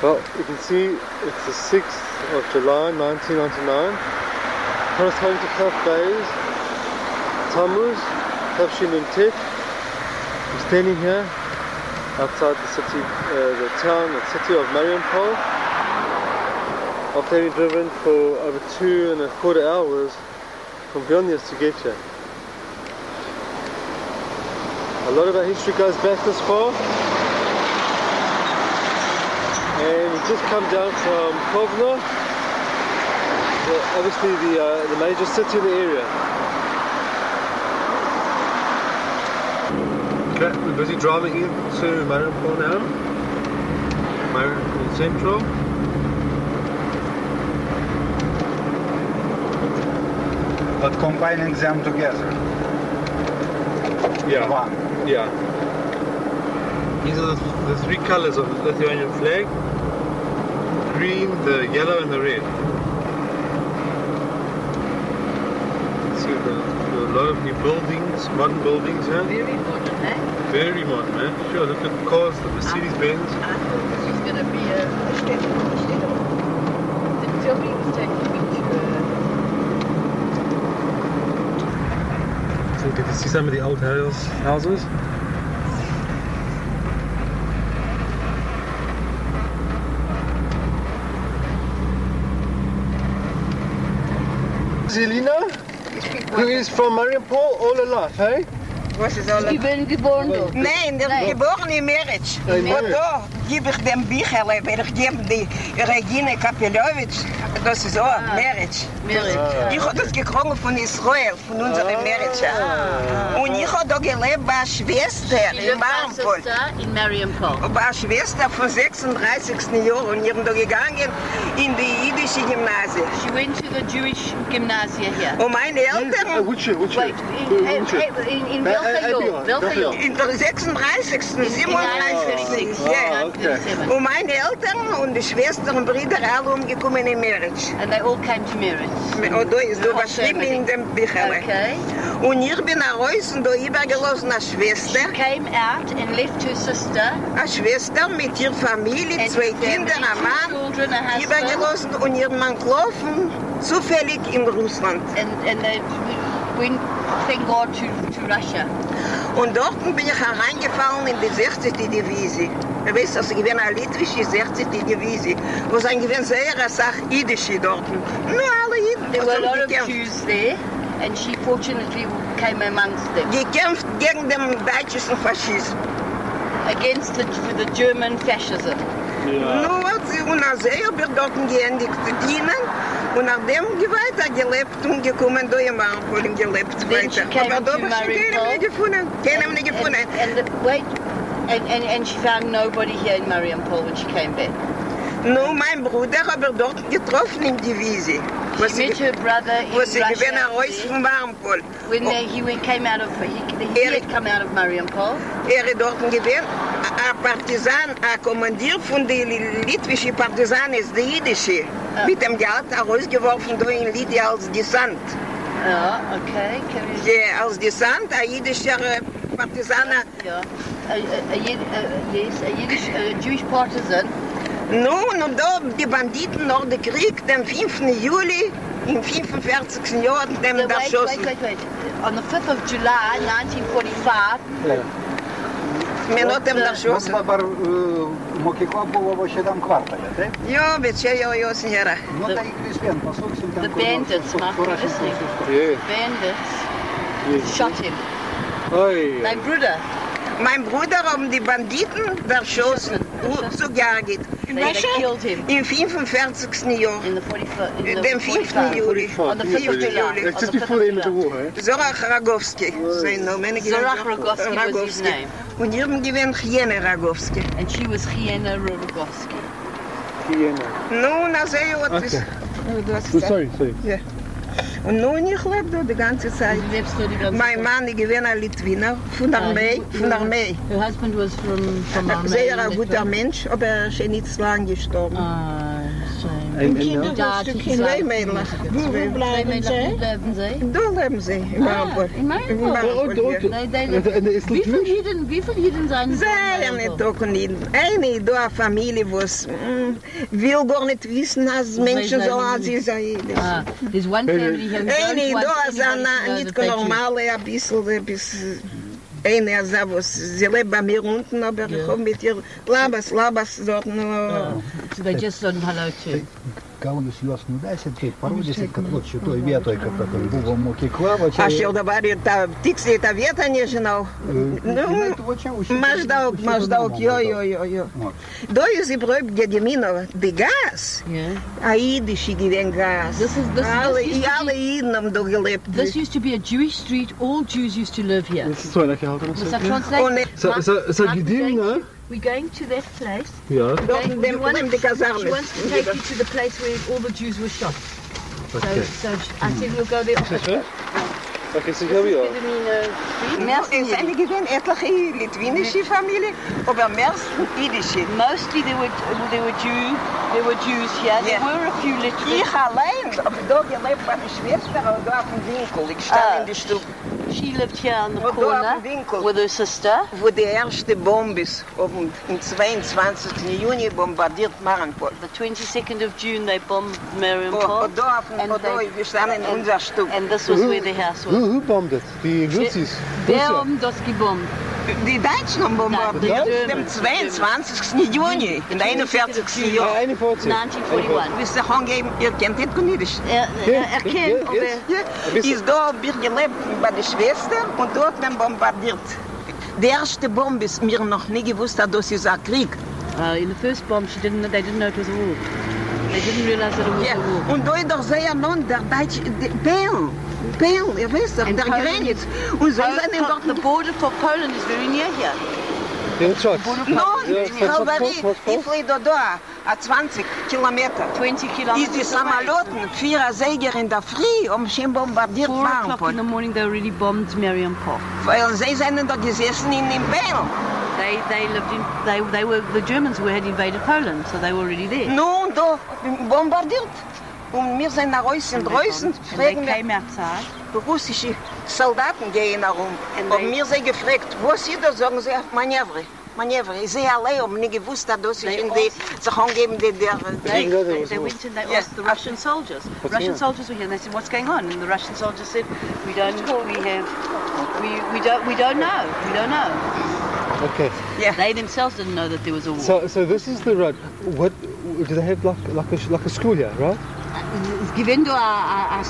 Well, you can see it's the 6th of July 1999. Corresponding to Kaf Bays, Tammuz, Tafshin and Tet. I'm standing here outside the city, the city of Marijampole. After having driven for over 2.25 hours from Vilnius to get here. A lot of our history goes back this far. And we've just come down from Kovno, obviously the major city in the area. Okay, we're busy driving into Marijampole now. Marijampole Central. But combining them together. Yeah. One. Yeah. These are the three colors of the Lithuanian flag. Green, the yellow and the red. See a lot of new buildings, modern buildings here. Very modern, eh? Very modern, man. Sure, look at the cars, the Mercedes Benz. I thought this was going to be a Städte. Didn't tell me it was taking me So we get to see some of the old houses. Zelina, who is from Marijampole all her life, hey? Was is alles? Ik ben geboren door. Nee, geboren in Meric. Maar daar heb ik den Bichel, werd ik die Regine Kapelovic. Das ist auch Meric. Ich habe das gekriegt von Israel, von unserem Meric. Und ich habe da gelebt bei einer Schwester in Marijampole. In Marijampole. Bei einer Schwester von 36. Jahr und ich bin da gegangen in die jiddische Gymnasie. She went to the Jewish gymnasia here. Und meine Eltern... Which Wait, in welke jaar? In der 36. 37. Ah, okay. Und meine Eltern und die Schwestern und Brüder alle umgekommen in Meric. And they all came to marriage. Und da ist da beschrieben in dem Büchlein. Okay. Und ich bin raus und da übergelassen eine Schwester. She came out and left her sister. Eine Schwester mit ihrer Familie, And 2 family, Kinder, ein 2 Mann. children, a husband. Übergelassen und ihr Mann gelaufen, zufällig in Russland. And they went, thank God, to Russia. Und dort bin ich hereingefallen in die 60. Divisie. Du weißt, also ich bin eine litwische 60. Divisie. Wo es ein gewinn sehr Sache Yiddish dort. Nur alle Jiden. There were a lot of Jews there, and she fortunately came amongst them. Gekämpft gegen den deutschen Faschismus. Against the German fascism. Yeah. Nur hat sie unter sehr dort geendigt zu dienen. Und nachdem weitergelebt und gekommen, da in Marijampole gelebt Then she weiter. came Aber da to habe ich keinen gefunden. Keinen gefunden. And she found nobody here in Marijampole when she came back. Nur mein Bruder habe ich dort getroffen in Divisie. She met her brother in Was ich bin Russia. raus von Marijampole. When he came out of, he had come out of Marijampole. Dort gewesen, ein Partisan, ein Kommandier von den litwischen Partisanen ist der Jiddische. Mit dem Geld herausgeworfen da in Lydia als Dessant. Okay. Ja, als Dessant, ein jiddischer Partisan. Yeah. Yes, a Jewish partisan. Nun, und da die Banditen nach dem Krieg, den 5. Juli, im 45. Jahr, dem erschossen. Wait. On the 5th of July, 1945, Mir not dem erschossen. Dabar mokykla buvo va šitam kvartale, taip? Jo, bet čia jau senjora. Nu tai vis vien pasuksim ten. the bandits, Mark, listening. Yeah. Bandits Yes. shot him. Oi. My brother. Mein Bruder haben die Banditen erschossen, zugejagt. They killed him Im 45. Jahr. in the 45th. In the Dem 5. 45th. Juli. On the 5th of July. That's just before the end of the war, eh? Zorach Ragowski. Sein Name. Zorach Ragowski was his name. Und hier gewinnt Hyena Ragowski. And she was Hyena Rogowski. Vienna. Nun, also Okay. das Oh, ist... sorry. Ja. Und nun, ich lebe da die ganze Zeit. Mein Mann, ich bin ein Litwiner, von der Armee. Her husband was from Sehr ein guter Mensch, aber er ist nicht lang gestorben. Shame. Twee Mädels. Wo bleiben sie? Bleiben Sie? Da leben sie, in Marijampole. In Marijampole? Wie viele Jiden sind Sehr nicht auch nicht. Eine da Familie, was will gar nicht wissen, als Menschen so als sie sind. There's one family here who don't Eine want da sind anybody nicht to know that normale, ein bisschen. Eine sagt, was sie lebt bei mir unten, aber ich komme mit ihr Labas dort nur. So they just said hello too. Gaunus juos nuvesit, tai parodysit, kad vat šitoj vietoj, kad buvo mokykla, va čia... Aš jau dabar ir tą tiksliai tą vietą nežinau. Maždaug, jo. Da jūs įbraukt Gedimino, the gas. A Yiddish gyven gas. Alle Yidden da gelebt. This used to be a Jewish street. All Jews used to live here. This is so like how Does that translate? So Gedimino. We're going to that place. Yeah. She wants to take you to the place where all the Jews were shot. Okay. So I said we'll go there. Okay, so here we are. Es sind gewesen etliche litwinische Familien, aber meistens Yiddische. Mostly there were Jews here. There were a few Lithuanians. Ich allein, aber da gelebt bei der Schwester, aber da auf dem Winkel. Ich stand in der Stube. She lived here on the Da corner auf dem Winkel, with her sister. wo die erste Bombe ist, am 22. Juni bombardiert Marijampole. The 22nd of June they bombed Marijampole. Und da, wir standen in unserer Stube. And this was where the house was. Who bombed it? The Russis. Wer haben das gebombt? Die Deutschen haben bombardiert am 22. Juni, in 41. Jahr. 1941. 1941. Wisst ihr, ihr kennt nicht Yiddish. Kennt, Ist da wir gelebt bei der Schwester und dort werden bombardiert. Die erste Bombe ist mir noch nie gewusst, dass es ein Krieg. In the first bomb, they didn't know it was a war. They didn't realize that it was a war. Und da ist doch sehr nun der Deutsche, Pell, ihr wisst doch, der Grenz. Und so sind dort... The border for Poland is very near here. Yeah, that's right. Ich fliege da, 20 Kilometer. 20 kilometers Ist die Samoloten, 4 Säger in der Früh, schon bombardiert 4 o'clock in the Marijampole. morning, they already bombed Marijampole. Weil sie sind da gesessen in dem Pell. They lived in. They were the Germans who had invaded Poland, so they were already there. Nun, da bombardiert. Und wir sind nach Hause in Drößen, fragen wir, Came outside. russische Soldaten gehen herum. Und wir sind gefragt, wo sie da, sagen sie, Manöver. Sie alle haben nicht gewusst, dass sie in die sich angeben, They went and they asked the Russian soldiers. Russian soldiers were here and they said, "What's going on?" And the Russian soldiers said, "We don't know. We don't know." Okay. They themselves didn't know that there was a war. So this is the road. What do they have like a school here, right? Es gibt da a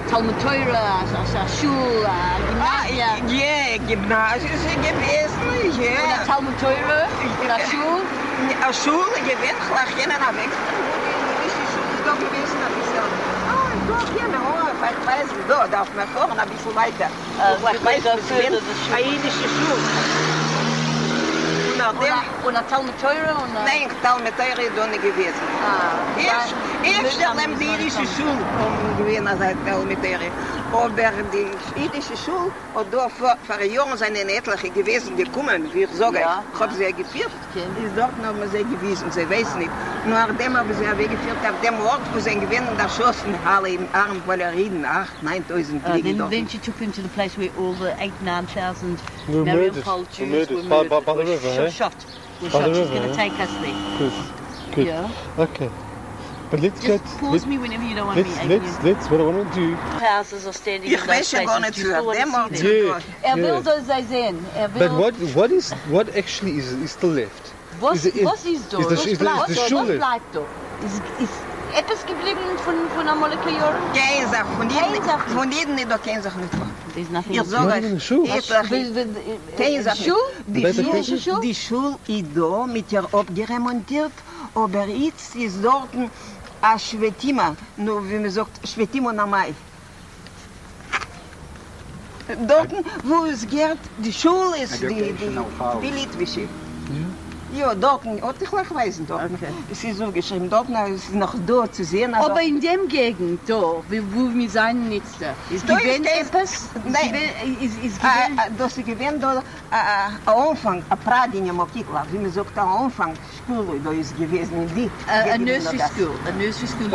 Talmud Torah, a Schul, a Gymnasium. Ja, Gymnasium ist gewesen, ja. Oder Talmud Torah, oder Schul. Eine Schule gewesen, gleich jenen weg. Die Schule ist da gewesen, ein bisschen. Doch, ja, ich weiß, da darf man fahren, ein bisschen weiter. Ich weiß, eine jüdische Schule. Oder Talmud Torah? Nein, Talmud Torah ist da nicht gewesen. Erst die jüdische Schule gewesen als Talmud Torah. Aber die jüdische Schule, und da vor Jahren sind etliche gewesen gekommen, wie ich sage, ich habe sie geführt. Ist dort haben wir sie gewiesen, sie weiß nicht. Nur nachdem haben sie weggeführt, auf dem Ort, wo sie gewinnen, da schossen alle im Arm, weil reden, 8.000, 9.000 Kriege dort. Then she took them to the place where all the 9,000 Were murdered. Marijampole Jews were By murdered. the river, Shot. By the She's river, going to eh? take us there. Good. Yeah. Okay. But let's Just pause me whenever you don't want me angry. Let's. What I want to do. Houses are standing in Ich those weiß ja gar places. nicht, Do you still want dem to Ort see them? Yeah. Will das sehen. But what actually is still left? Was ist da? Is the Was Schule? bleibt da? Ist etwas geblieben von einer Moleküle? Keine Sache, von jedem nicht, da keine Sache nicht vor. There's nothing. Ich else. Not sage, even the Schule. keine Sache. Schule? Die Schule ist da mit ihr abgeremontiert, aber jetzt ist dort ein Schwetima, nur wie man sagt, Schwetima Namai. Dort, wo es geht, die Schule ist die litwische. Ja, dort, ich weiß dort. Okay. Es ist so geschrieben, dort es ist noch da zu sehen. Aber in dem Gegend, da, wo wir sein jetzt, ist gewinn etwas? Nein. Ist gewinn? Das ist gewinn da ein Anfang, ein Pradin am Okikla, wie man sagt, ein Anfang, Schule, da ist gewesen in die. Ein Nursery School.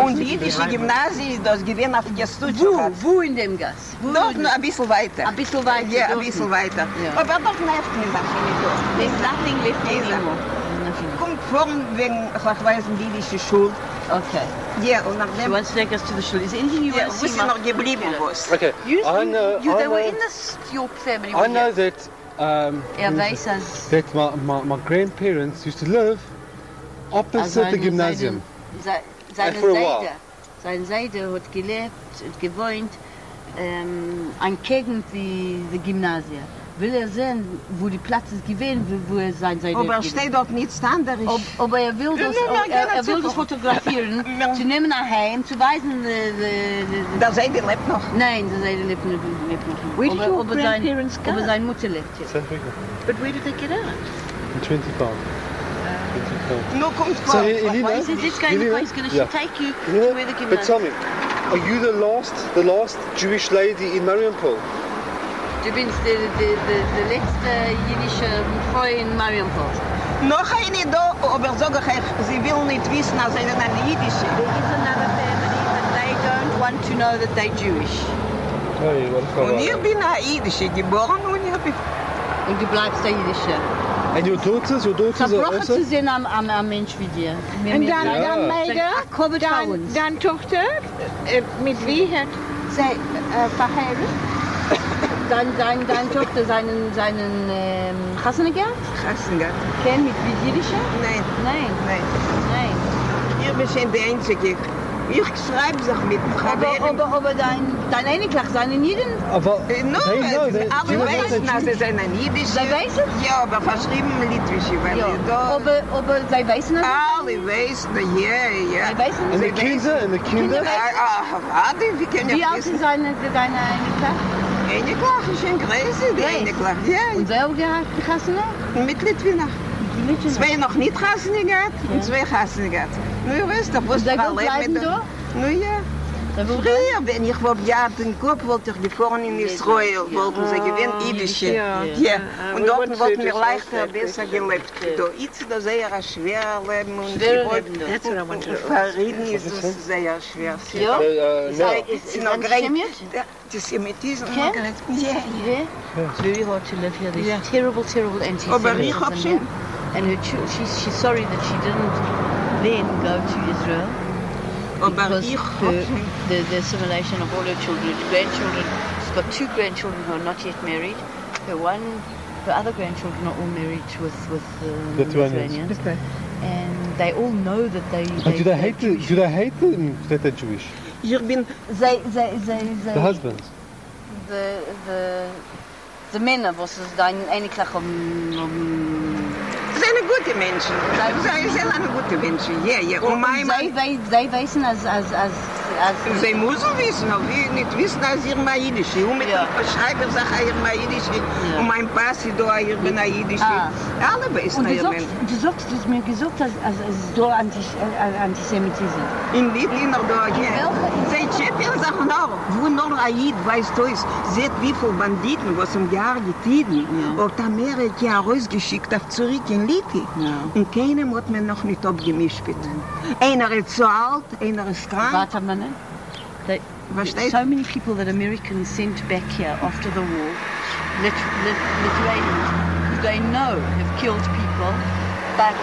Und die jüdische Gymnasie, das gewinn auf Gestutsche. Wo in dem Gas? Dort noch ein bisschen weiter. Ein bisschen weiter? Ja, ein bisschen weiter. Ja. Aber dort nervt mich das nicht dort. There's nothing left anymore. Kommt vorn wegen, ich weiß, jüdische Schule. Okay. Ja, und nach She dem, wants to take us to the shul. Is anything you ja, want to wo see? ist noch geblieben, was? Okay, I know. They were in this, your family. I know that. Er weiß, als That my grandparents used to live opposite the gymnasium. Seine for a while. Seite. Seine Seite hat gelebt, hat gewohnt, an Gegend wie die Gymnasie. Will sehen, wo die Platz ist gewesen, wo sein Seite Aber er steht dort nichts anderes. Aber er will das, er will das fotografieren, zu nehmen nach Heim, zu weisen, Da Seite lebt noch. nein, die Seite lebt noch. Where did your grandparents go? Aber seine Mutter lebt hier. South Africa. But where did they get out? In 25. Nur kommt So, vor. Elena, He says, let's go in the Elena, place, yeah. take you Yeah, to where the but tell gymnasium. me, are you the last Jewish lady in Marijampole? Du bist die letzte jüdische Frau in Marijampole. Noch eine da, aber sag ich, sie will nicht wissen, als sie eine jüdische. There is another family, but they don't want to know that they're Jewish. Und ich bin eine jüdische geboren und ich bin... Und du bleibst der jüdische. And your daughters are Verbrochen also? zu sehen am Mensch wie dir. Und dann Ja. Meide, dann Tochter, mit wie hat sie verheiratet? Deine Tochter seinen Chassanegert? Kassengat. Kennen mit Jiddische? Nein, Nein. nein. Ich bin schon die Einzige. Ich schreibe sich mit Aber dein Einiglach seinen Jiden? Aber No, they alle wissen, dass es eine jüdische... Sie wissen? Ja, aber verschrieben litwische, weil Ja. da... Aber sie wissen es? Alle wissen, ja. Sie wissen and es? the Kinder? Warte, wie können Wie ja alt ist wissen? deine Einiglach? Eine Klach ist schon größer, die eine Klach. Ja, Und wer hat die Chassene? mit Litwiner. Zwei noch nicht Hassene gehabt und zwei Hassene gehabt. Nu, je weißt doch, was Und der will bleiben da? Nu ja. Früher, wenn ich war bejaht in Kopf, wollte ich gefahren in Israel, wollten sie gewinnen, Jüdische. Ja. Ja, und dort wollten wir leichter, besser gelebt. Da ist das sehr schwer leben und That's what I want to know. verrieden ist es sehr schwer. Ja? No. Is noch antisemitism? Antisemitismus. Okay. Ja. Yeah. It's very hard to live here. There's Yeah. terrible antisemitism. Aber ich hab here. schon. And she's sorry that she didn't then go to Israel. Aber Because ich the assimilation of all her children, grandchildren, she's got 2 grandchildren who are not yet married. Her other grandchildren are all married with Lithuanians. Lithuanians. And they all know that they Do they hate them that they're Jewish? Ich bin... The husbands? The Männer, was es dein Einiglach Sie sind gute Menschen. Sie sind eine gute Menschen, ja. Und mein Mann... Sie wissen, als Sie müssen wissen, aber wir nicht wissen, als ihr mal Jiddisch. Und mit Ja. dem Schreiber sagt ihr mal Jiddisch. Ja. Und mein Pass ist da, ihr bin ein Jiddisch. Alle wissen, Und ihr Mensch. du hast mir gesagt, dass es da Antisemitismus. In Wien noch da, ja. Sie Tschepien sagen noch, wo noch ein Jid weißt du ist, seht wie viele Banditen, was im Jahr getrieben, und Amerika rausgeschickt auf zurück in Liti. Ja. Und keinem hat mir noch nicht abgemischt. Einer ist zu alt, einer ist krank. Warte mal, ne? Versteht? So many people that Americans sent back here after the war, Lithuanians, who they know have killed people, but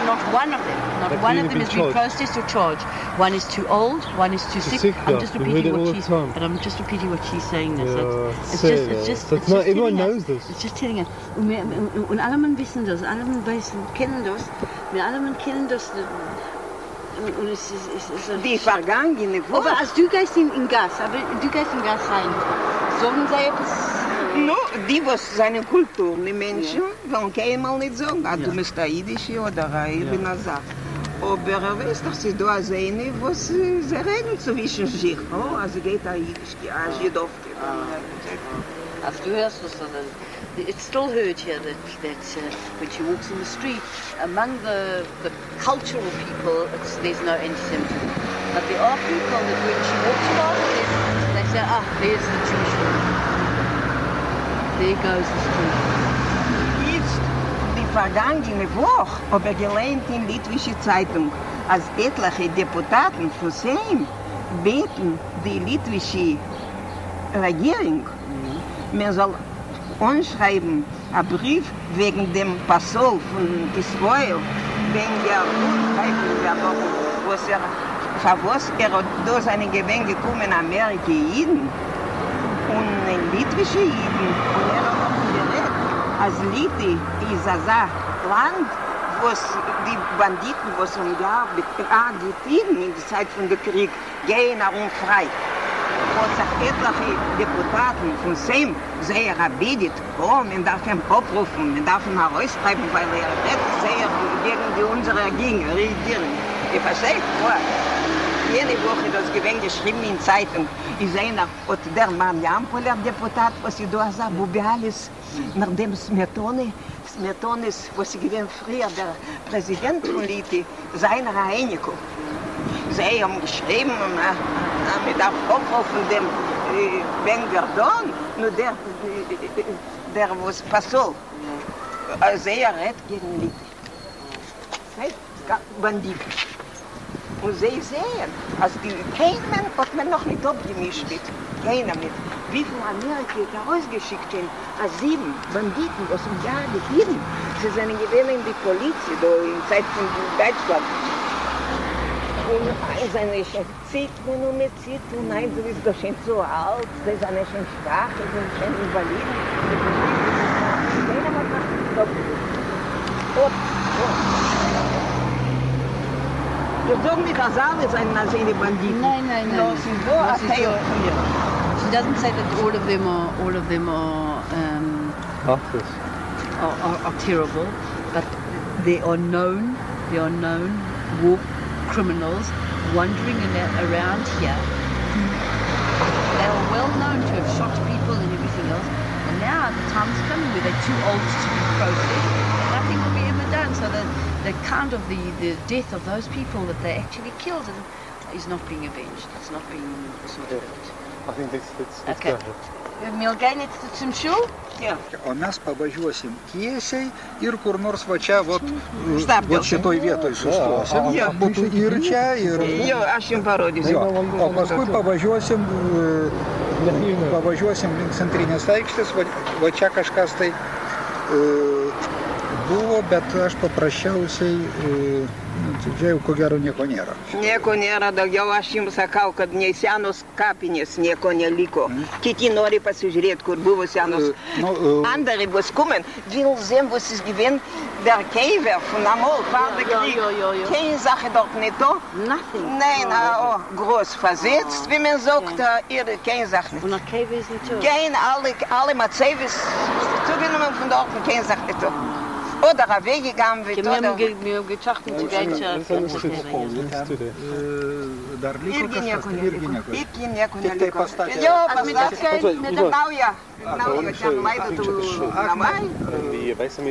not one of them has been processed or charged. One is too old, one is too sick. I'm just repeating what she's saying. This. Everyone knows this. It's just telling us. Und alle Mann wissen das, alle Mann kennen das. Wir alle Mann kennen das. Und es ist Die vergangene Woche. aber als du gehst in Gas, rein, sagen sie etwas? No, die was seine Kultur, die Menschen, wollen keinmal nicht sagen, du bist ein Jüdische oder ein Irbenazer. Aber weiß doch, sie da sehen, was sie reden zwischen sich. Oh, also geht ein Jüdisch, ein Jidowke. Hast du hörst es, sondern it's still heard here that when she walks in the street, among the cultural people, there's no anti-Semitism. But there are people that when she walks past them, they say, there's the Jewish woman. There goes the street. Jetzt, die vergangene Woche, habe ich gelernt in Litwische Zeitung, als etliche Deputaten von Sejm beten die litwische Regierung, man soll anschreiben, einen Brief wegen dem Passol von Israel, wegen der Urteilung der Woche, was hat da seine Gewinn gekommen in Amerika, Jiden und in litwische Jiden. Und hat auch geredet, als Liti ist ein Land, wo die Banditen, was Jiden in der Zeit von der Krieg gehen herum frei. Was sich etliche Deputaten von Sejm sehr erbietet, man darf ihn abrufen, man darf ihn herausschreiben, weil redet sehr gegen unsere Regierung. Ich verstehe, jede Woche das gewesen geschrieben in Zeitung. Ich sehe noch, der Marijampole Deputat, was ich da sah, Bubialis, nachdem Smetonis, was ich gewesen früher, der Präsident von Liti, seiner Einiko. Sie haben geschrieben, mit der Kopf von dem Ben Gardon, nur der was Passol. Sie redet gegen Liti. Banditen. Und sie sehen, als kein Mensch hat man noch nicht abgemischt mit. Keiner mit. Wie viel Amerika da rausgeschickt haben, als 7 Banditen aus dem Jahr Jiden. Sie sind gewesen in die Polizei, da in Zeit von Deutschland. Und seine zieht man nur mit zieht und nein, du bist doch schon so alt, sie sind schon schwach, sie sind schon invaliden. Keiner hat noch you don't need as always any Banditen. No. She doesn't say that all of them are terrible, but they are known war criminals wandering around here. They are well known to have shot people and everything else. And now the time's coming where they're too old to be processed. Nothing will be ever done. So the count of the death of those people that they actually killed is not being avenged. It's not being sorted out. I think that's Okay. We'll gehen jetzt zum Schul? Ja. O mes pavažiuosim tiesiai ir kur nors va čia, vot Stabtelsim. šitoj vietoj sustosim. Jo. Būtų ir čia, ir... Jo, aš jums parodysiu. Jo. O paskui pavažiuosim link centrinės aikštės, va čia kažkas tai buvo, bet aš paprasčiausiai, čia jau ko gero nieko nėra. Nieko nėra, daugiau aš jums sakau, kad nei senos kapinės nieko neliko. Kiti nori pasižiūrėti, kur buvo senos. Andere, was kommen, will sehen, was ist gewesen, der Käfer von Amol, war der Krieg. Keine Sache dort nicht da. Nothing. Nein, groß versetzt, wie man sagt, keine Sache nicht. Und der Käfer ist nicht da. Alle Matzevis zugenommen von dort, keine Sache nicht da. Oder weggegangen wird, Wir oder... haben gedacht, zu gehen Dar liko kažkas, tai irgi nieko. Iki nieko Tik tai neliko. pastatė. Jo, pastatė. Nauja ten laidotuvių namai.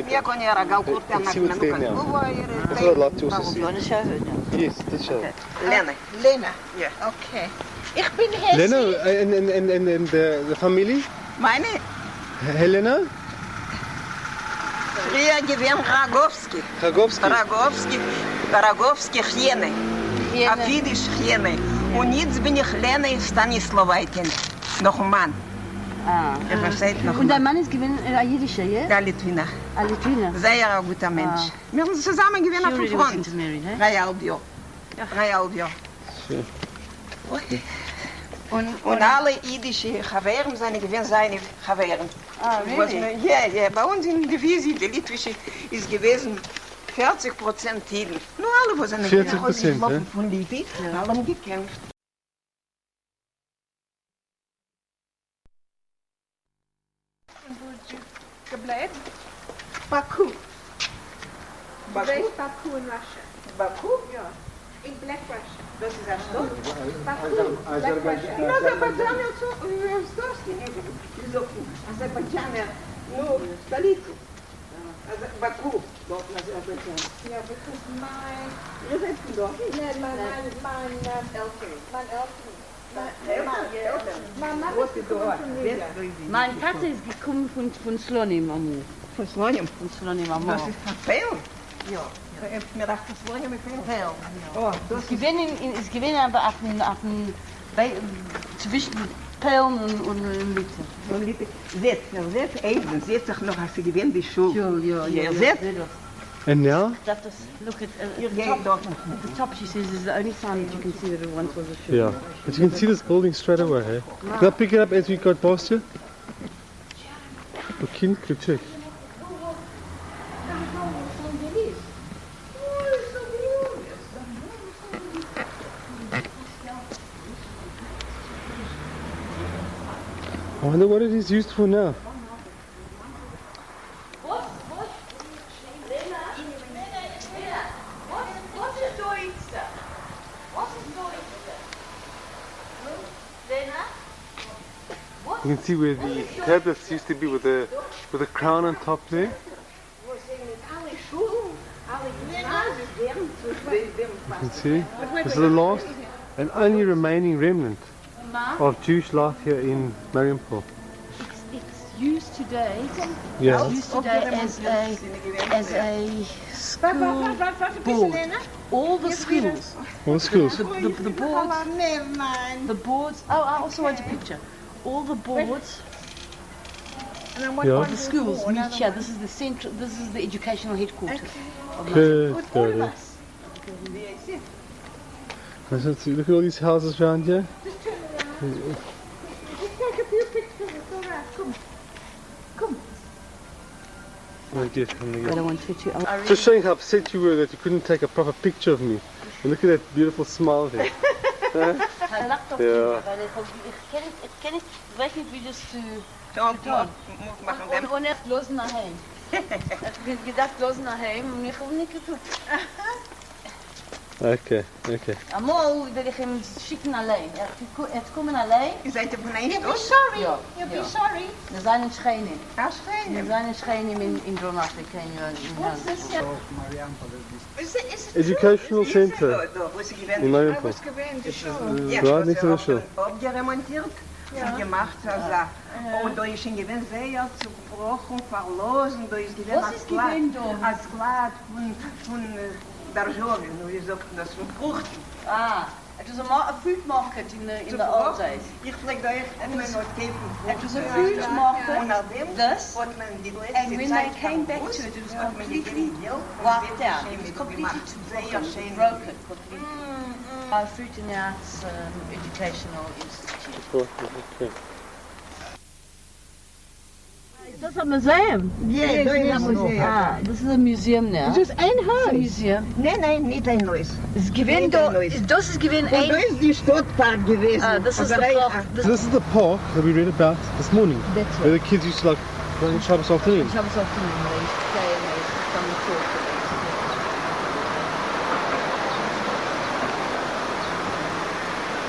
Nieko nėra, gal kur ten akmenukas buvo ir Yes, that's right. Lena. Lena. Ja. Okay. Ich bin Hessi. Lena and the family? Meine, Helena? früher gewesen Ragowski. Ragowski Chiene. Auf Jiddisch Chiene. Und jetzt bin ich Lena Stanislawaitin. Noch ein Mann. Er versteht noch Und dein ein Mann. Mann ist gewesen ein Jiddischer, ja? Der Litwiner. Ein Litwiner. Sehr ein guter Mensch. Wir haben zusammen gewesen auf dem Front. Dreieinhalb Jahre. Und alle jüdische Chaveren sind gewesen seine Chaveren. Ah, really? Ja, bei uns in der Divisie, die Litwische, ist gewesen 40% Jiden. Nur alle, was sind 40%, ja? Von Liti, alle haben gekämpft. Gebleven? Baku. Where is Baku in Russia? Baku? Ja. In Black Russia. Dat is haar stad. In Azerbaijan also, is ook Azerbaijan, no, столицу. Baku, dort in Azerbaijan. Ja, because ihr seid von dort? Nein, mein Eltern. Mein Vater ist gekommen von Slonim Amur. Von Slonim? Von Slonim Amur. Das ist veel. Ja. Je hebt me gedacht, dat Slonim is veel. Veel. Oh, dat Es gewinnen aber zwischen Pellen und Mitte. Zet even, zet zich nog als je gewint die school. Ja. Zet. And now? Look at The the top, she says, is the only sign that you can see that it once was a shoe. Yeah. But you can see this building straight away, hey? Can I pick it up as we got past you? Okay, good check. I wonder what it is used for now. You can see where the tablets used to be with a crown on top there. You can see this is the last and only remaining remnant of Jewish life here in Marijampole. It's used today. Yeah. It's used today as a school board. All the schools. All the schools. The boards. Oh, I also want a picture. All the boards. Yeah. The schools meet here. This is the central. This is the educational headquarters. Of Good. Good. Look at all these houses around here. Just take a few pictures, it's all right. Come. Oh, dear. I don't want you to. Just showing how upset you were that you couldn't take a proper picture of me. And look at that beautiful smile there. Hij lacht toch Ja. niet. Ik ken het. Ik weet niet wie dus te Moet maken. Und echt los nach heim. Ich bin gedacht los nach heim und ich habe nicht geguckt. Okay. Amol will ich ihm schicken allein. Er kommen allein. Je bent er van één You'll be stad? sorry. Ja. You'll be sorry. Wir sind in Schreinin. Ja, schijn. Wir sind in Schreinin in Nordafrika. What's this? Educational center in I Marijampole. was gewend to show. Right next to the shore. Opgeremontiert. Gemacht, also. Und da ist ein Gewinn sehr zerbrochen, verloren. Da ist Gewinn Was ist Gewinn da? als Glad von Darjoven, wie sagt das, von Fruchten. It was a food market in the old days. Ich flieg da echt immer noch Tepen. It was a food market. This. Wat men die And when they came back to it, it was completely wiped out. It was completely broken. Our Fruit and Arts Educational Institute. Okay. Is that a museum? Ja, dat is een museum. This is a museum now. Het is één It's a huis. museum. Nee, niet een huis. It's given Niet een huis. Das is given Und da ein. ist die Stadtpark gewesen. This is the Aber park. So this is the park that we read about this morning. That's Where the kids used to like go and shop this afternoon. Shabbos afternoon, they used to play and they used to come and talk.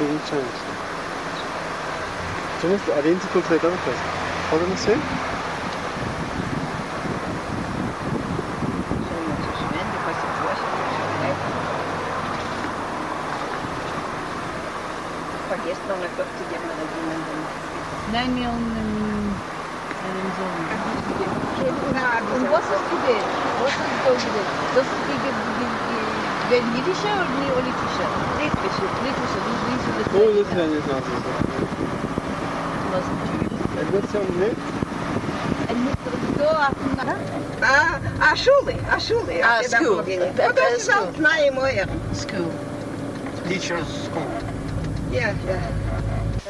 Really changed. It's almost identical to that other place. Hold on a sec. Nein, wir haben so. Und was ist gewesen? Was ist da gewesen? Das ist die Jiddische oder Neolithische? Litwische. Oh, this one is not this one. Was ist Jewish? And what's on there? Schule. School. Dat is wel knaaien mooier. School. Teacher's school. Ja.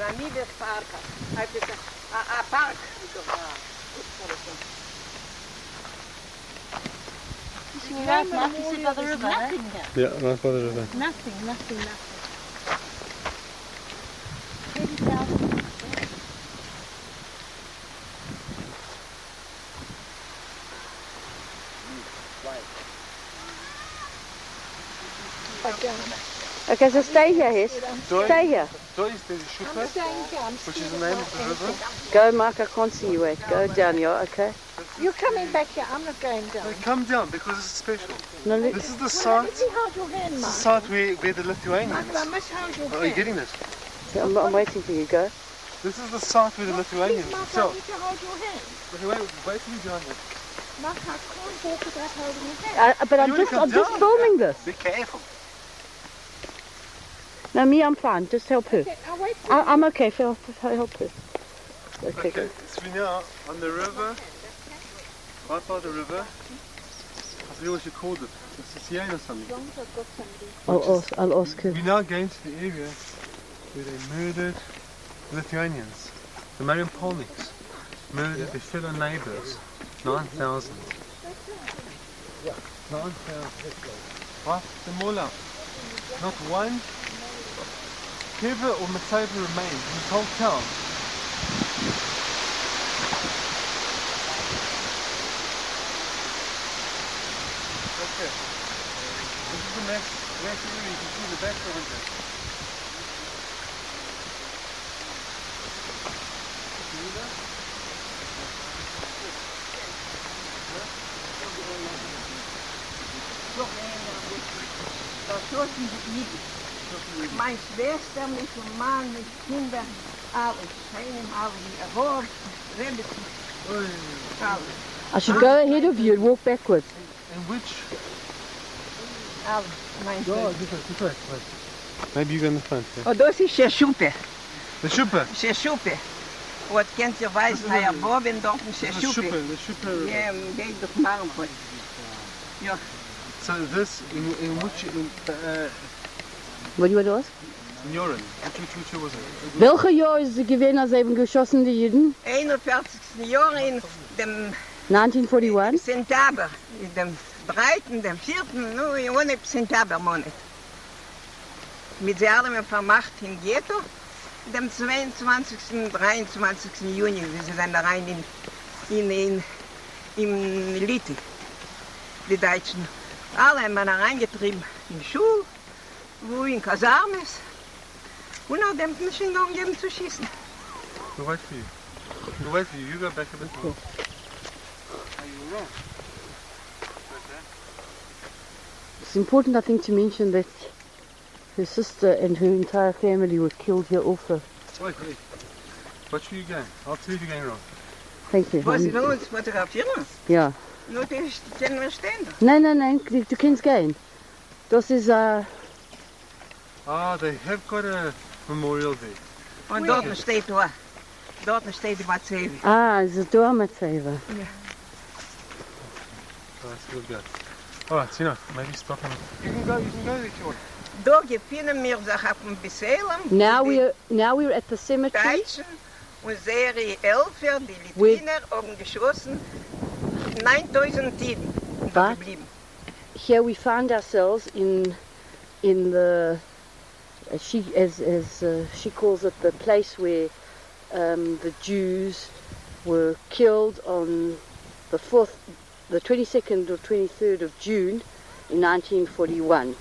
Ramide Park. Het is een park. Right now, you sit by the river. Nothing here. Yeah, right by the river. Nothing. Okay, so stay here, Hess. Stay here. There is the Schuppe, which is the name of the river. Go, Mark, I can't see you. Wait, go down here, okay? You're coming back here. I'm not going down. No, come down because it's special. No, This is the Well, site. let me hold your hand, This is the Mark. site where the Lithuanians. I must hold your Are you hand. getting this? I'm waiting for you. Go. This is the site where the Lithuanians. Please, Mark, I So, need to hold your hand. wait till you join me. Mark, I can't walk without holding your hand. But You wanna come I'm just down? filming this. Be careful. No, me, I'm fine. Just help her. Okay, I'll wait for I'm okay. Help her. Okay, Okay, good. so we're now on the river, right by the river. I forget what you called it. It's a Siena or something. I'll ask her. We're now going to the area where they murdered Lithuanians. The Marijampole murdered their fellow neighbours. 9,000. 9,000. Right? Them all up. Not one Kiva or Matseva remains in this whole town. Okay. This is the next area. You can see the back over there. See that? Das hört sich Yiddish. Meine Schwester mit dem Mann, mit Kindern, alles. Scheinen, alles. Erhob, Rebbetzin, alles. I should go ahead of you and walk backwards. And which? Alles. Meine Oh, Schwester. this way. Maybe you go in the front. Yeah. Oh, das ist der Schuppe. The Schuppe. Der Schuppe. Was kennt ihr weiß, naja, Boben dort ist der The Schuppe. Schuppe. The Schuppe River. Ja, geht durch Marijampole. Ja. So this, in which, What do you want to ask? in Joren, which year was it? Welche Jahr ist es gewesen, als eben geschossen, die Juden? 41. Jahr in dem 1941? September, in dem 3., dem 4., nur ohne Septembermonat. Mit sie allem vermacht im Ghetto, dem 22., 23. Juni, wie sie sind da rein in Litte, die Deutschen. Alle haben wir da reingetrieben in Schule, wo in Kasarmes, und auch dem Maschinen umgeben zu schießen. We'll wait for you. We'll wait for you. You go back a bit more. It's important, I think, to mention that her sister and her entire family were killed here also. Wait. Watch where you're going. I'll tell you if you're going wrong. Thank you. Was sie uns fotografieren? Ja. Nur die können wir stehen. Nein, du kannst gehen. Das ist, Ah, they have got a memorial there. Und dort steht da. Dort steht die Matzevi. es ist da, Matseva. Right, so we'll go. Alright, so enough. Maybe stop and... You can go there if you want. Da gefunden wir sich auf dem Beseelen. Now we're at the Die cemetery. Deutschen und Serie 11, die Litwiner, haben geschossen. 9000 Tiden da But- geblieben. Here we found ourselves in the as she calls it, the place where the Jews were killed on the 22nd or 23rd of June in 1941.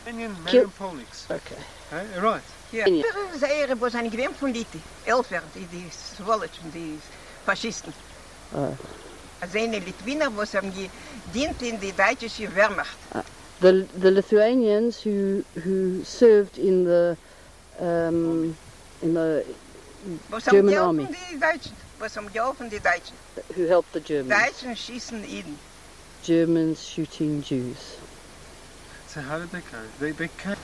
Kenyan Kill- Marijampole. Okay. Hey, right. Ja. Ja. Die Serie, wo sind gewähnt von Litte. 11, die Swolitschen, die Faschisten. Also eine Litwiner, wo sie haben gedient in die deutsche Wehrmacht. The Lithuanians who served in the Was haben German geholfen army. die Deutschen? Was haben geholfen die Deutschen? who helped the Germans. Deutschen schießen ihn. Germans shooting Jews. So how did they go? They came...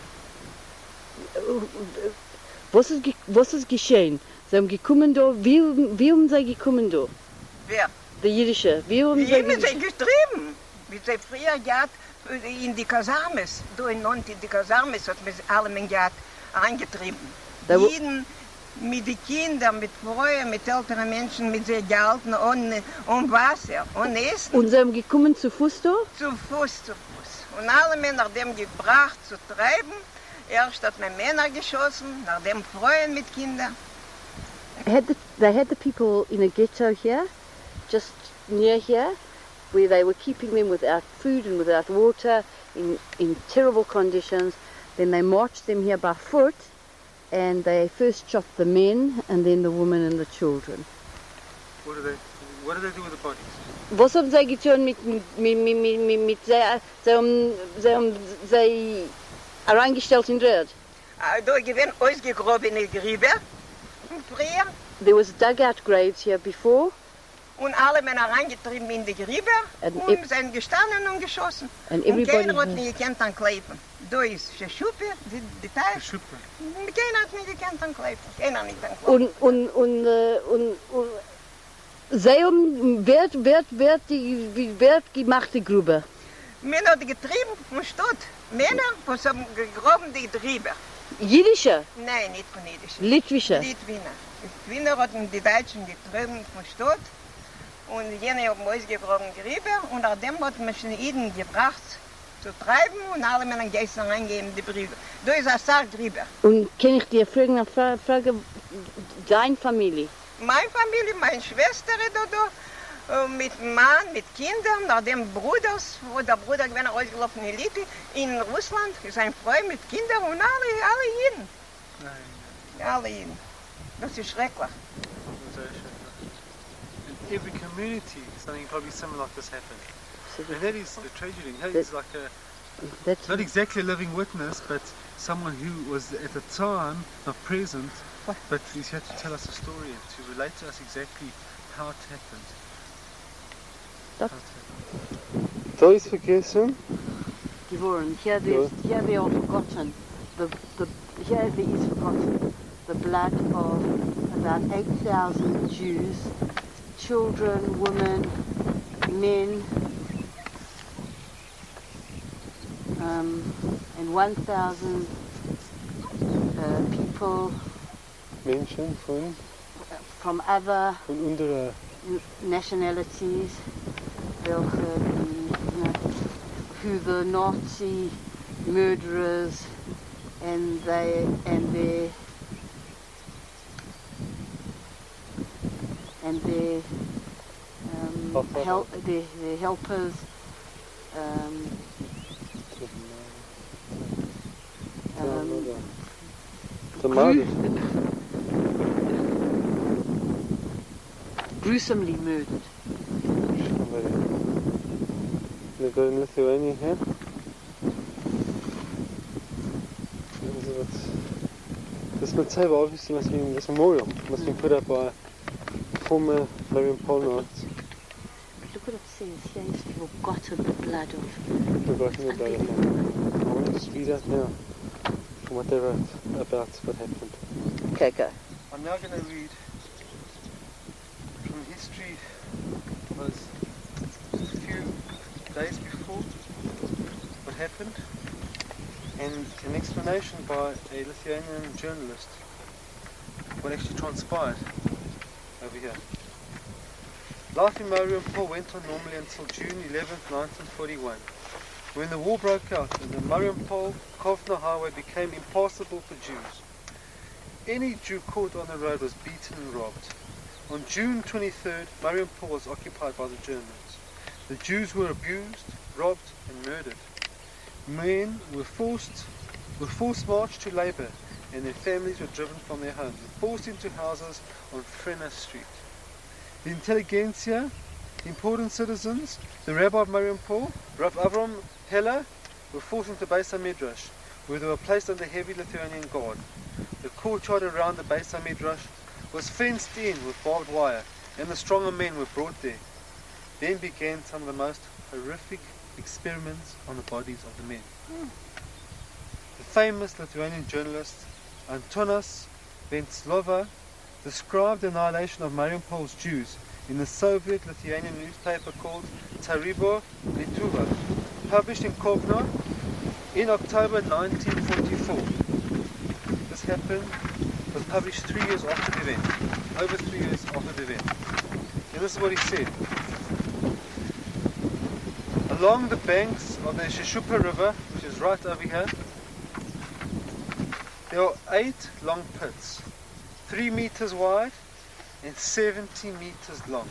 Was ist geschehen? Sie haben gekommen da, wie haben sie gekommen da? Wer? Die Jiddische, wie haben Wie sie haben sie getrieben? Wie sie früher gehabt in die Kasarmes. Da in die Kasarmes hat man alle gehabt reingetrieben. Da wo- Jeden mit den Kindern, mit Frauen, mit älteren Menschen, mit sehr gehalten, ohne Wasser, ohne Essen. Und sie haben gekommen zu Fuß da? Zu Fuß. Und alle Männer dem gebracht zu treiben. Erst hat man Männer geschossen, nachdem Frauen mit Kindern. They had the people in a ghetto here, just near here, where they were keeping them without food and without water in terrible conditions. Then they marched them here by foot, and they first shot the men and then the women and the children. What do they do with the bodies? Was haben sie getan mit sie reingestellt in Röhr? Da gewesen ausgegrabene Gräber früher. There was dugout graves here before. Und alle Männer reingetrieben in die Gräber und sind gestanden und geschossen. Und keiner hat nicht gekannt an Kleifen. Da ist die Schuppe, die Teil. Keiner hat nicht gekannt an Kleifen. Keiner nicht an Kleifen. Und sie haben, wer gemacht die Grube? Männer haben getrieben von Stadt. Männer, was haben gegraben die Gräber. Jiddische? Nein, nicht von Jiddisch. Litwische? Litwiner. Die Litwiner hatten die Deutschen getrieben von Stadt. Und jene haben ausgegraben Gräber. Und nachdem hatten wir schon Iden gebracht zu treiben. Und alle Männer gestern reingeben die Brüder. Da ist ein Sarg drüber. Und kann ich dir fragen, deine Familie? Meine Familie, meine Schwester da, mit Mann, mit Kindern, nachdem Bruders, wo der Bruder gewesen ausgelaufen in Litwi, in Russland, sein Freund mit Kindern und alle Jeden. Nein. Alle Jeden. Das ist schrecklich. In every community, something probably similar like this happened. And that is the tragedy. That is like not exactly a living witness, but someone who was at the time not present, but he's had to tell us a story and to relate to us exactly how it happened. Da ist vergessen. Geworden. Here they are forgotten. Here there is forgotten the blood of about 8,000 Jews, children, women, men, and 1,000 people Menschen from other unserer nationalities, who the Nazi murderers and their helpers gruesomely murdered. They go in Lithuania here. This material obviously must be this memorial. Must be put up by former Marijampole Knights. Look what it says here. He's forgotten the blood of. Forgotten the blood of them. I want to just read out now from what they wrote about what happened. Okay, go. I'm now going to read from history. It was a few days before what happened, and an explanation by a Lithuanian journalist what actually transpired over here. Life in Marijampole went on normally until June 11th, 1941, when the war broke out and the Marijampole-Kovno highway became impassable for Jews. Any Jew caught on the road was beaten and robbed. On June 23rd, Marijampole was occupied by the Germans. The Jews were abused, robbed and murdered. Men were forced marched to labor, and their families were driven from their homes and forced into houses on Frenna Street. The intelligentsia, important citizens, the rabbi of Marijampole, Rav Avram Heller, were forced into Beis HaMidrash, where they were placed under heavy Lithuanian guard. The courtyard around the Beis HaMidrash was fenced in with barbed wire, and the stronger men were brought there. Then began some of the most horrific experiments on the bodies of the men. The famous Lithuanian journalist Antonas Venclova described the annihilation of Mariampole's Jews in the Soviet Lithuanian newspaper called Marijampole Lithuania, published in Kovno in October 1944. This happened, was published 3 years after the event, over 3 years after the event. And this is what he said. Along the banks of the Sheshupa River, which is right over here, there are 8 long pits, 3 meters wide and 70 meters long.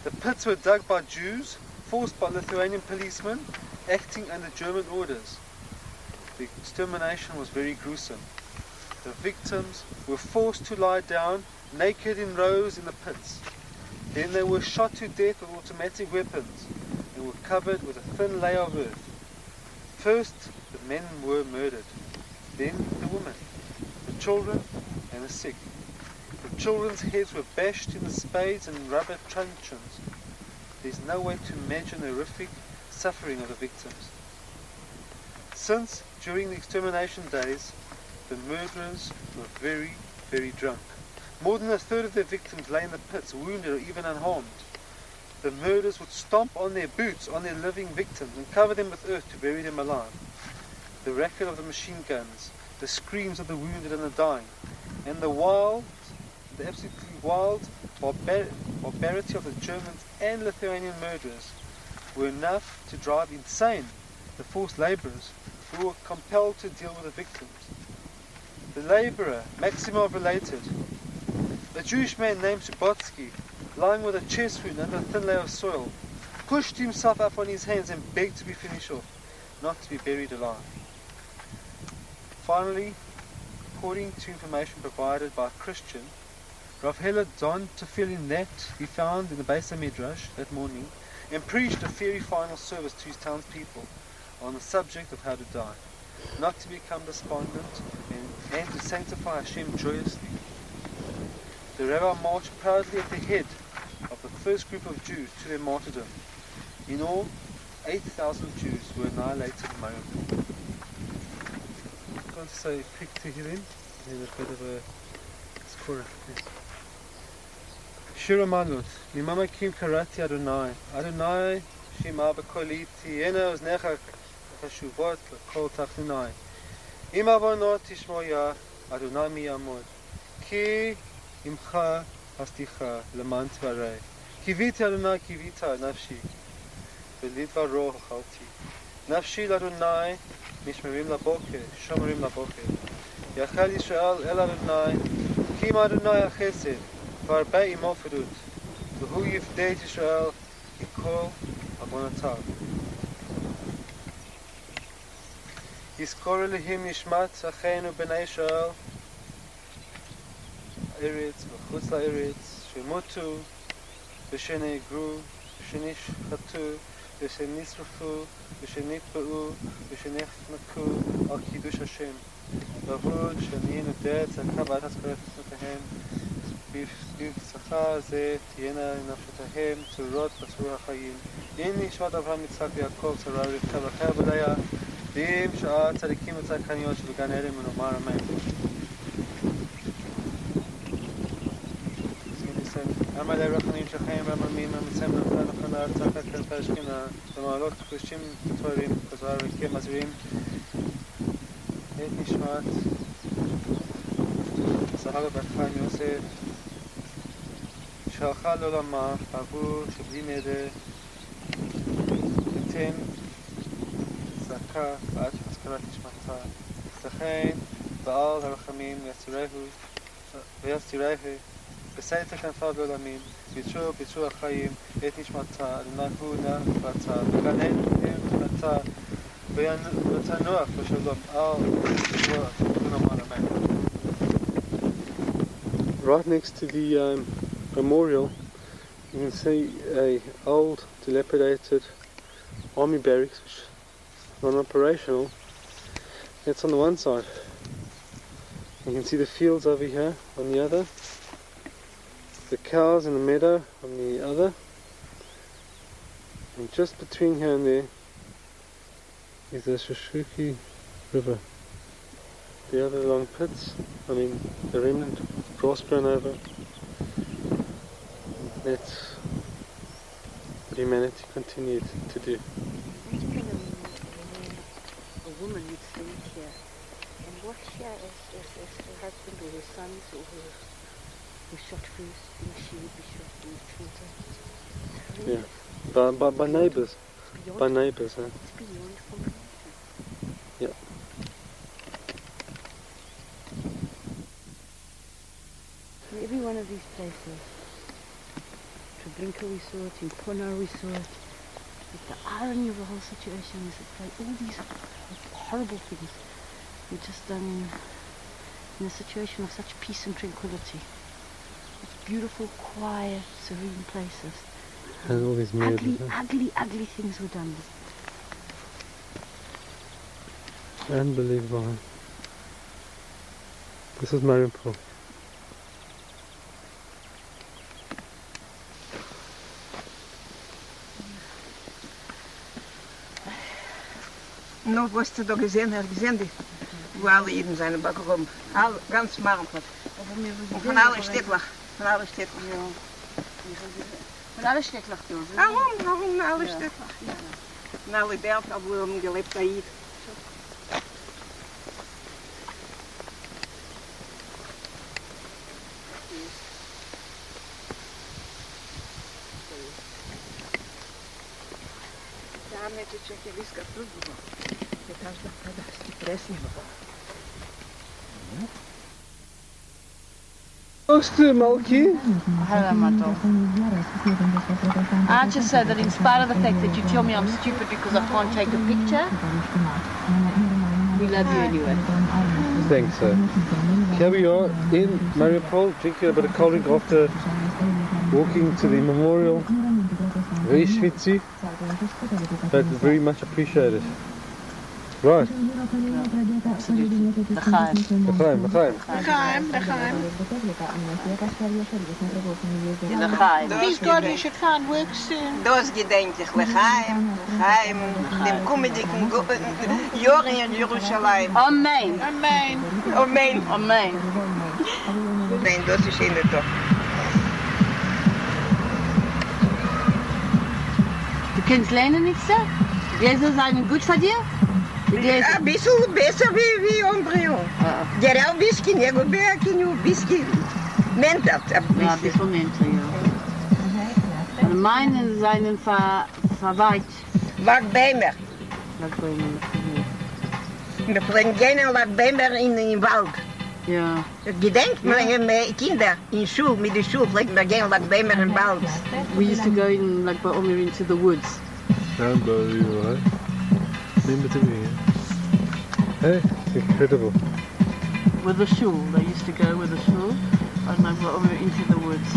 The pits were dug by Jews enforced by Lithuanian policemen acting under German orders. The extermination was very gruesome. The victims were forced to lie down naked in rows in the pits. Then they were shot to death with automatic weapons and were covered with a thin layer of earth. First, the men were murdered, then the women, the children and the sick. The children's heads were bashed in the spades and rubber truncheons. There's no way to imagine the horrific suffering of the victims. Since, during the extermination days, the murderers were very, very drunk. More than a third of their victims lay in the pits, wounded or even unharmed. The murderers would stomp on their boots on their living victims and cover them with earth to bury them alive. The racket of the machine guns, the screams of the wounded and the dying, and the absolutely wild barbarity of the Germans and Lithuanian murderers were enough to drive insane the forced labourers who were compelled to deal with the victims. The labourer, Maximov, related, a Jewish man named Subotsky, lying with a chest wound under a thin layer of soil, pushed himself up on his hands and begged to be finished off, not to be buried alive. Finally, according to information provided by a Christian, Rav Hela donned tefillin that he found in the Beis HaMidrash that morning and preached a fiery final service to his townspeople on the subject of how to die, not to become despondent and to sanctify Hashem joyously. The rabbi marched proudly at the head of the first group of Jews to their martyrdom. In all, 8,000 Jews were annihilated in Marijampole. I'm going to say pick Tehillim, and a bit of a score. Yes. Shir Malut, Mimama Kim Karati Adonai, Adonai Shema B'Koli Tiena Oznecha Chashuvot L'Kol Tachnunai, Im Avonot Tishmoya Adonai Miyamod, Ki Imcha Hasticha Leman Tvarei, Kiviti Adonai Kivita Nafshi, V'Lidvaro Chalti, Nafshi L'Adonai Mishmerim Laboker, Shomerim Laboker, Yachal Yisrael El Adonai, Kim Adonai HaChesed, V'Arbei Imo Fedut, V'Hu Yifdei Yisrael Yikol Abonatav. Yizkor Elihim Nishmat Acheinu B'nai Yisrael Eretz V'chutz LaEretz Shemutu V'shenegru V'shenishchatu V'shenisrufu V'shenitba'u V'shenechnaku Al Kiddush Hashem V'avud Shaniyenu Det Zakabat Haskaret Nefehem B'Sachar Zeh Tiyena Nafshatahem Tzurot B'Tzur HaChayim In Nishmat Avraham Yitzchak V'Yakov Tzara Rivka V'Chaya B'Daya B'Im Sha'at Tzadikim V'Tzadkaniyot Sh'B'Gan Eden V'Nomar Amen. עמלי רחמים שחיים רממים המצאים נפלה נכונה ארצה כלפי השכינה במעלות קדושים תוארים כזוהר וקים מזריעים את נשמת זהבה בת חיים יוסף שהלכה לעולמה עבור שבלי נדר תיתן צדקה ועד הזכרת נשמתה לכן בעל הרחמים ויסתירהו בסייתה כנפה בעולמים, ביצוע החיים, את נשמתה, לנהונה בצה, וגנן נשמתה, ותנוח בשלום, Right next to the memorial, you can see a old, dilapidated army barracks, which is non-operational. That's on the one side. You can see the fields over here on the other. The cows in the meadow on the other, and just between here and there is the Shoshuki River. The other long pits, the remnant, grass grown over. That's what humanity continued to do. Let's bring a woman who'd sleep here, and what here is her husband or her sons or her who shot first, then she would be shot in the children. Yeah, by neighbours. By neighbours, huh? It's beyond comprehension. Yeah. In every one of these places, Treblinka we saw it, in Puna we saw it, the irony of the whole situation is that like, all these horrible things were just done in a situation of such peace and tranquility. It's beautiful, quiet, serene places. And all these Ugly things were done. Unbelievable. This is Marijampole. Nu, was du da gesehen hast, wo alle Jeden seine Backrum. Ganz Marijampole. Und von allen Städtlach. Von allen Städtlach. Von alle Städtlach, ja. Warum alle Städtlach? Von alle Dörfer, wo wir gelebt haben. Це чеки виска тут було. Це каждый кадастр пресний було. Oste, Malki. I just said that in spite of the fact that you tell me I'm stupid because I can't take a picture, we love you anyway. Thanks, sir. Here we are in Marijampole, drinking a bit of cold drink after walking to the memorial. Very schwitzy, but very much appreciated. Right. L'chaim. L'chaim, l'chaim. L'chaim. Please God, you should can't work soon. Das gedenke ich, L'chaim, L'chaim, dem kommenden Jahren in Jerusalem. Amen. Amen. Amen. Amen. Nein, das ist eh nicht so. Du kennst lernen nichts da? Gläser seien gut für dir? Ein bisschen besser wie Ombrio. Der auch Whisky, nego beakinju Whisky. Mentert, ein Ja, ein bisschen. bisschen Mentor, ja. Und meine seien verweiht. Lagbeimer. Wir bringen gerne Lagbeimer in den Wald. Ja. Gedenkt man Kinder in Schule, mit der Schule, vielleicht wir gehen Lagbeimer im Wald. We used to go in, like by Omer, into the woods. Unbelievable, eh? Remember to me, Hey, incredible. With the shul. They used to go with the shul and like by Omer into the woods.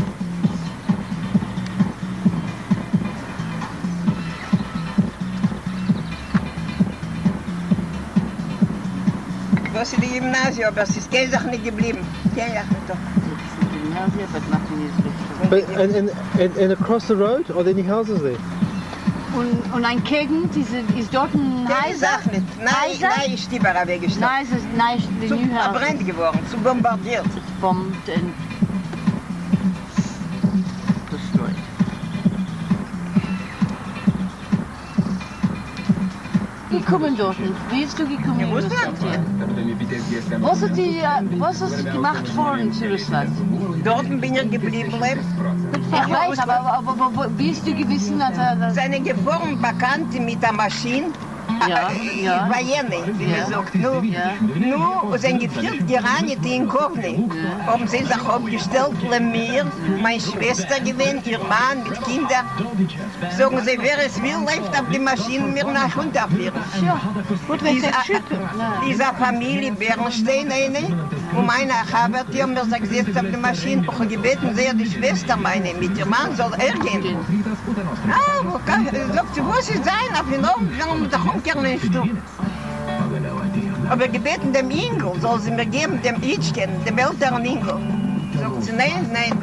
Das ist die Gymnasium, aber es ist keine Sache nicht geblieben. Keine Sache doch. It's the gymnasia, but nothing is left. But and across the road, are there any houses there? Und ein Gegend, ist dort ein Keine Heiser? Sache nicht. Nein, ist die Barra weggestellt. Nein, the Zu new house. verbrennt geworden, zu bombardiert. It's bombed and destroyed. Gekommen dort. Wie bist du gekommen in Russland hier? Was hast du gemacht vorhin zu Russland? Dort bin ich geblieben. Ich weiß, aber wie hast du gewissen, dass Seine geformt Bekannte mit der Maschine. Ja. Военный, wie man sagt. Nu sind geführt gereinigt in Kovni. Haben sie sich aufgestellt, mir, meine Schwester gewinnt, ihr Mann mit Kindern. Sagen sie, wer es will, läuft auf die Maschine mir nach runterführen. gut, wenn es Diese Familie Bernstein, und meine Chabert, die haben mir gesetzt auf die Maschine, und gebeten, sie die Schwester meine, mit ihrem Mann soll gehen. Sagt sie, wo sie sein, auf den Oben, wir haben doch umkehren in Stub. Aber gebeten dem Ingel, soll sie mir geben, dem Itchken, dem älteren Ingel. Sagt sie, nein.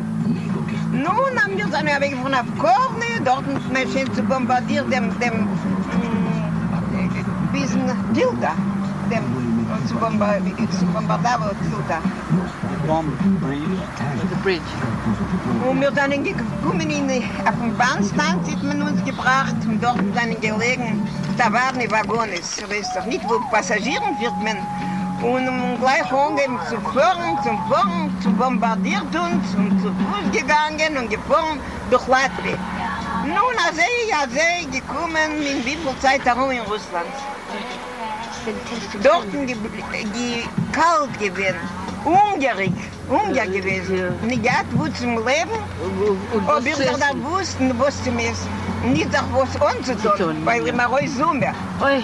Nun haben wir seine Wege von auf Korne, dort Menschen zu bombardieren, dem bisschen Tilda, dem zu bombardieren Tilda. the bridge. Und wir sind gekommen auf den Bahnstand, hat man uns gebracht, und dort sind gelegen, da waren die Waggons, ich weiß doch nicht, wo Passagieren wird man. Und gleich angehen zu fahren, zu bombardiert uns und zu Fuß gegangen und gefahren durch Latvia. Nun, als ich gekommen, in wie viel Zeit herum in Russland. Dort kalt gewesen, Ungar gewesen. Nicht gehabt, wo zum Leben, ob ich da wusste, was zum Essen. Nicht auch was anzutun, weil ich mal raus summe. Oi.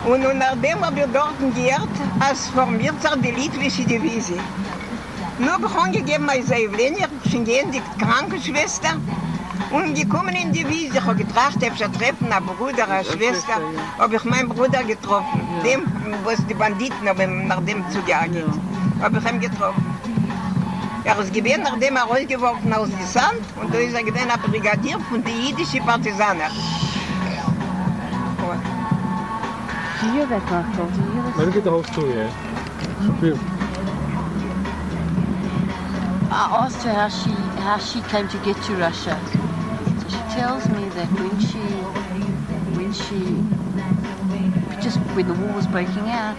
Und nachdem haben wir dort gehört, als formiert sich die litwische Divisie. Nur bekommen gegeben als Säuvlenier, schon gehen die Krankenschwester. Und gekommen in die Divisie, ich habe getracht, ich habe treffen, einen Bruder, eine Schwester, habe ich meinen Bruder getroffen. Dem, was die Banditen haben nach dem zugejagt. Habe ich ihn getroffen. Er ist gewesen, nachdem er rausgeworfen aus dem Sand, und da ist er gewesen, ein Brigadier von den jiddischen Partisanen. Do you hear that, Marco? Do you hear that? Let me get the whole story, yeah. Beautiful. I asked her how she came to get to Russia. So she tells me that when the war was breaking out,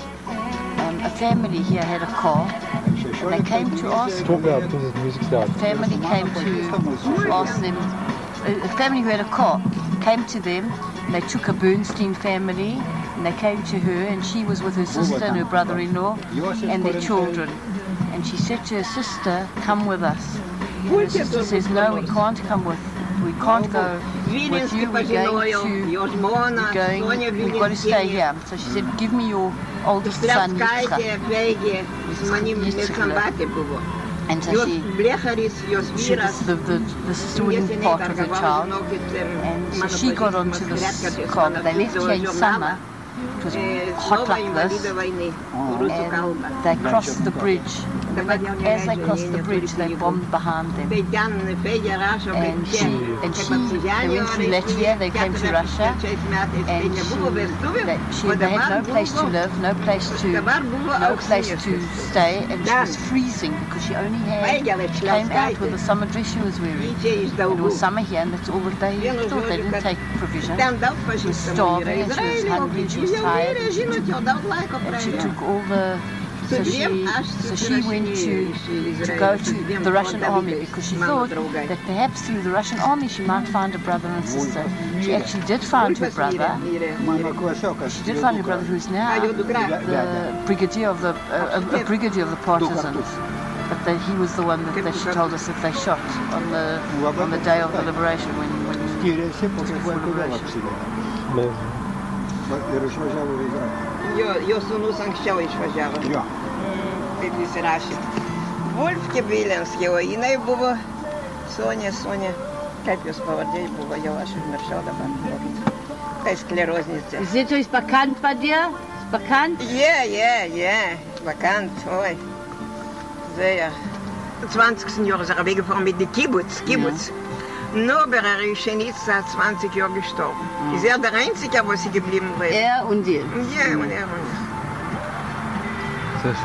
a family here had a car, and they came to ask. Talk loud because the music starts. A family came to ask them. A family who had a car came to them, and they took a Bernstein family, and they came to her, and she was with her sister and her brother-in-law and their children. And she said to her sister, "Come with us." And her sister says, "No, we can't come with. We can't go with you. We've got to stay here." So she said, "Give me your oldest son, Yitzchak." And so the sister wouldn't part with her child. And so she got onto this car. But they left here in summer. It was hot like this, and they crossed the bridge. As they crossed the bridge, they bombed behind them. And they went through Latvia, they came to Russia, and they had no place to live, no place to stay, and she was freezing because she only came out with the summer dress she was wearing. It was summer here, and that's all that they thought. They didn't take provision. She was starving, and she was hungry, and she was tired, and she took all the. So she went to go to the Russian army because she thought that perhaps through the Russian army she might find a brother and sister. She actually did find her brother. She did find her brother, who's now the brigadier of the partisans. But he was the one that she told us that they shot on the day of the liberation before liberation. Jo sunu sam chciał iść wažiavo. Taip jis rašė. Wolfke Vilenskė, o jinai buvo Sonia, kaip jos pavardė buvo, jau aš užmiršau dabar. Tai skleroznicė. Zito ist bekannt bei dir? Ist bekannt? Ja, bekannt, oi. Sehr. 20. Jahr ist weggefahren mit dem Kibbutz. Nur er ist schon jetzt seit 20 Jahren gestorben. Ist der Einzige, wo sie geblieben ist. Er und ihr? Ja, und er.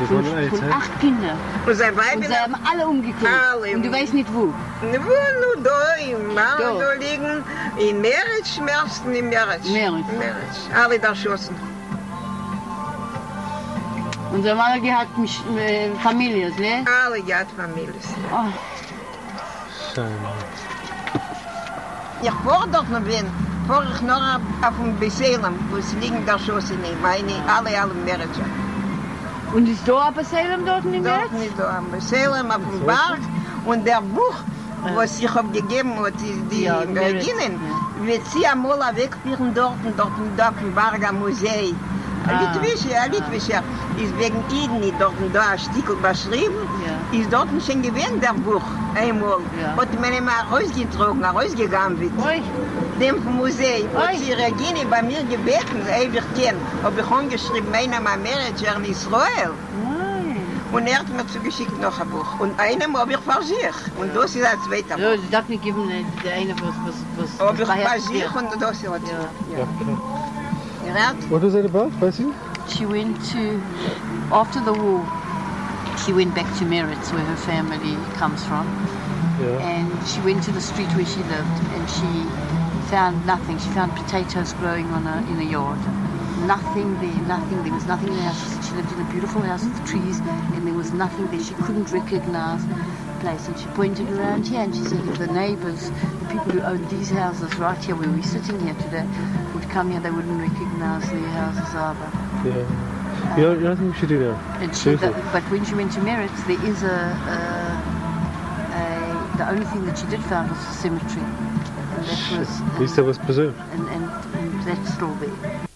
Von 8 Kindern. Und sein Weib. Und sie haben alle umgekommen. Und du weißt nicht wo? Nur da, im Mauer da liegen. In Meritsch, meisten in Meritsch. Alle da schossen. Und sie haben alle gehabt Familien, ne? Alle gehabt Familien. Oh. Ich fahr dort noch bin, fahr ich noch auf dem Beselem, wo es liegen da Schossen, meine alle Meritsch. Und ist da ein Beselem dort in Meritsch? Dort nicht da, ein Beselem auf dem Berg. Und der Buch, was ich hab gegeben hat, die Reginen, wird sie einmal wegführen dort auf dem Berg am Museum. Litwischer ist wegen Iden dort da ein Stück beschrieben, ist dort schon gewesen, der Buch, einmal. Hat man immer rausgetragen, rausgegangen wird. Dem vom Museum hat die Regine bei mir gebeten, ewig kennen. Hab ich angeschrieben, meiner Manager in Israel. Und hat mir zugeschickt noch ein Buch. Und einem habe ich versichert. Und das ist ein zweiter Buch. Du darfst nicht geben, der eine, was habe ich versichert und das ist What was it about, basically? She went after the war, she went back to Meretz, where her family comes from. And she went to the street where she lived, and she found nothing. She found potatoes growing in a yard. Nothing there, nothing. There was nothing in the house. She said she lived in a beautiful house with trees, and there was nothing there. She couldn't recognize the place. And she pointed around here, and she said the neighbors, the people who owned these houses right here, where we're sitting here today, would come here, they wouldn't recognize their houses either. Yeah. You don't think we should do that? And but when she went to Meretz, there is a the only thing that she did find was the cemetery. And that was, At least that was preserved. and that's still there.